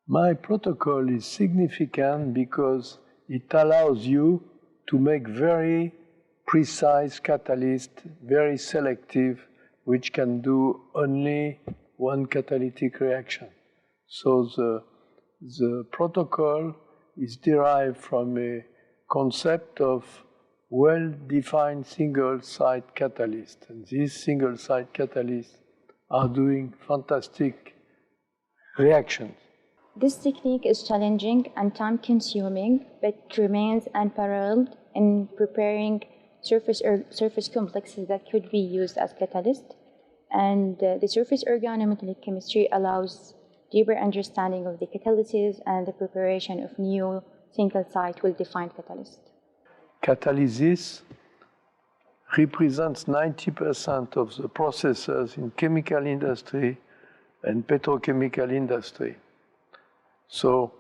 My protocol is significant because it allows you to make very precise catalyst, very selective, which can do only one catalytic reaction. So the protocol is derived from a concept of well-defined single-site catalyst. And these single-site catalysts are doing fantastic reactions. This technique is challenging and time-consuming, but remains unparalleled in preparing surface complexes that could be used as catalyst. And the surface organometallic chemistry allows deeper understanding of the catalysis and the preparation of new single-site well-defined catalysts. Catalysis represents 90% of the processes in chemical industry and petrochemical industry. So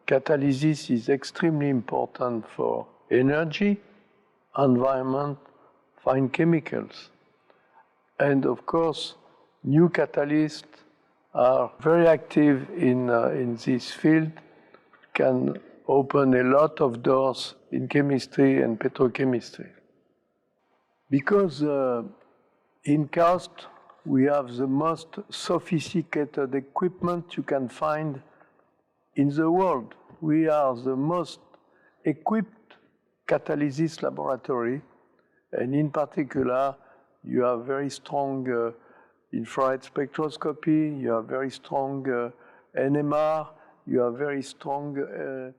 catalysis is extremely important for energy, environment, fine chemicals. And of course, new catalysts are very active in this field, can open a lot of doors in chemistry and petrochemistry. Because in KAUST, we have the most sophisticated equipment you can find in the world. We are the most equipped catalysis laboratory, and in particular, you have very strong infrared spectroscopy, you have very strong NMR, you have very strong